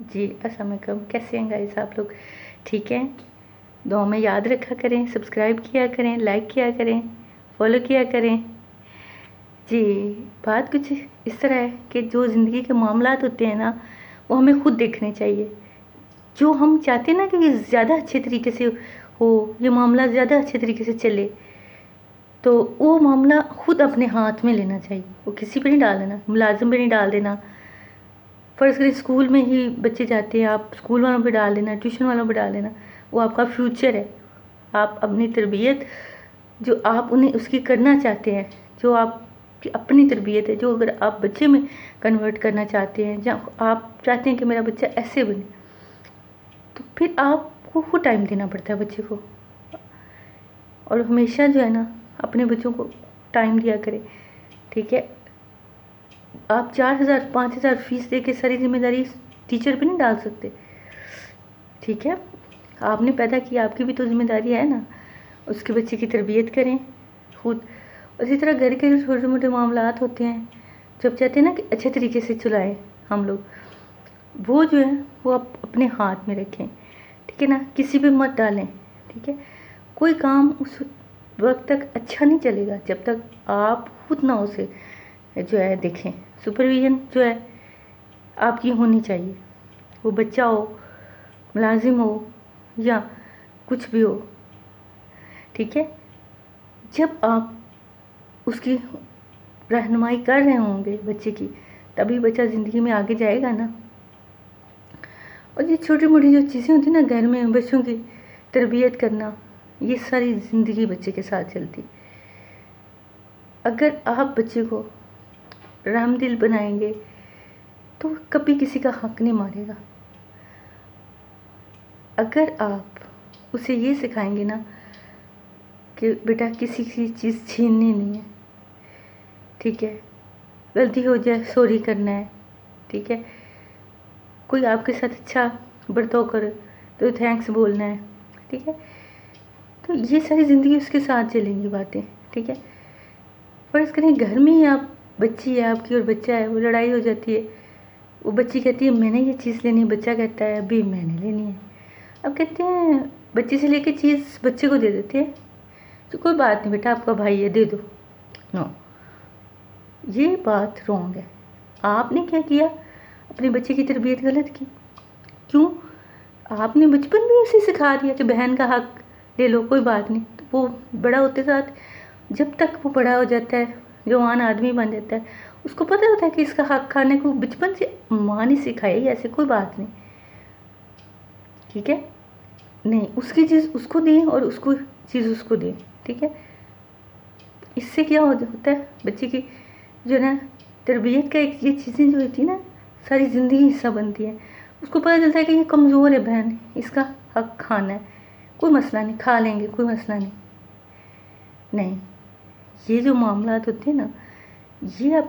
جی السلام علیکم، کیسے ہیں گائز آپ لوگ؟ ٹھیک ہیں؟ دعا میں یاد رکھا کریں، سبسکرائب کیا کریں، لائک کیا کریں، فالو کیا کریں۔ جی بات کچھ اس طرح ہے کہ جو زندگی کے معاملات ہوتے ہیں نا، وہ ہمیں خود دیکھنے چاہیے۔ جو ہم چاہتے ہیں نا کہ یہ زیادہ اچھے طریقے سے ہو، یہ معاملہ زیادہ اچھے طریقے سے چلے، تو وہ معاملہ خود اپنے ہاتھ میں لینا چاہیے۔ وہ کسی پہ نہیں ڈال دینا، ملازم پہ نہیں ڈال دینا۔ فرض کریں اسکول میں ہی بچے جاتے ہیں، آپ اسکول والوں پہ ڈال دینا، ٹیوشن والوں پہ ڈال دینا۔ وہ آپ کا فیوچر ہے۔ آپ اپنی تربیت جو آپ انہیں اس کی کرنا چاہتے ہیں، جو آپ کی اپنی تربیت ہے، جو اگر آپ بچے میں کنورٹ کرنا چاہتے ہیں، یا آپ چاہتے ہیں کہ میرا بچہ ایسے بنے، تو پھر آپ کو خود ٹائم دینا پڑتا ہے بچے کو۔ اور ہمیشہ جو ہے نا اپنے بچوں کو ٹائم دیا کرے، ٹھیک ہے؟ آپ 4,000 5,000 فیس دے کے ساری ذمہ داری ٹیچر پہ نہیں ڈال سکتے، ٹھیک ہے؟ آپ نے پیدا کیا، آپ کی بھی تو ذمہ داری ہے نا، اس کے بچے کی تربیت کریں خود۔ اسی طرح گھر کے جو چھوٹے موٹے معاملات ہوتے ہیں، جب چاہتے ہیں نا کہ اچھے طریقے سے چلائیں ہم لوگ، وہ جو ہے وہ آپ اپنے ہاتھ میں رکھیں، ٹھیک ہے نا؟ کسی پہ مت ڈالیں، ٹھیک ہے؟ کوئی کام اس وقت تک اچھا نہیں چلے گا جب تک آپ خود نہ اسے جو ہے دیکھیں۔ سپرویژن جو ہے آپ کی ہونی چاہیے، وہ بچہ ہو، ملازم ہو، یا کچھ بھی ہو، ٹھیک ہے؟ جب آپ اس کی رہنمائی کر رہے ہوں گے بچے کی، تبھی بچہ زندگی میں آگے جائے گا نا۔ اور یہ چھوٹی موٹی جو چیزیں ہوتی ہیں نا گھر میں بچوں کی تربیت کرنا، یہ ساری زندگی بچے کے ساتھ چلتی۔ اگر آپ بچے کو رحم دل بنائیں گے تو کبھی کسی کا حق نہیں مارے گا۔ اگر آپ اسے یہ سکھائیں گے نا کہ بیٹا کسی کی چیز چھیننی نہیں ہے، ٹھیک ہے؟ غلطی ہو جائے سوری کرنا ہے، ٹھیک ہے؟ کوئی آپ کے ساتھ اچھا برتاؤ کرے تو تھینکس بولنا ہے، ٹھیک ہے؟ تو یہ ساری زندگی اس کے ساتھ چلیں گی باتیں، ٹھیک ہے؟ فرض کریں گھر میں ہی آپ بچی ہے آپ کی اور بچہ ہے، وہ لڑائی ہو جاتی ہے، وہ بچی کہتی ہے میں نے یہ چیز لینی ہے، بچہ کہتا ہے ابھی میں نے لینی ہے۔ اب کہتے ہیں بچے سے لے کے چیز بچے کو دے دیتے ہیں، تو کوئی بات نہیں بیٹا آپ کا بھائی ہے دے دو۔ نو، یہ بات رونگ ہے۔ آپ نے کیا کیا؟ اپنے بچے کی تربیت غلط کی۔ کیوں؟ آپ نے بچپن میں اسے سکھا دیا کہ بہن کا حق لے لو، کوئی بات نہیں۔ تو وہ بڑا ہوتے ساتھ جب تک وہ بڑا ہو جاتا ہے، جوان آدمی بن جاتا ہے، اس کو پتہ ہوتا ہے کہ اس کا حق کھانے کو بچپن سے ماں نے سکھائی، ایسے کوئی بات نہیں، ٹھیک ہے؟ نہیں، اس کی چیز اس کو دیں اور اس کو چیز اس کو دیں، ٹھیک ہے؟ اس سے کیا ہوتا ہے بچے کی جو نا تربیت کا ایک یہ چیزیں جو ہوتی ہیں نا ساری زندگی حصہ بنتی ہے۔ اس کو پتہ چلتا ہے کہ یہ کمزور ہے بہن، اس کا حق کھانا ہے، کوئی مسئلہ نہیں، کھا لیں گے، کوئی مسئلہ نہیں۔ نہیں، یہ جو معاملات ہوتے ہیں نا، یہ اپنے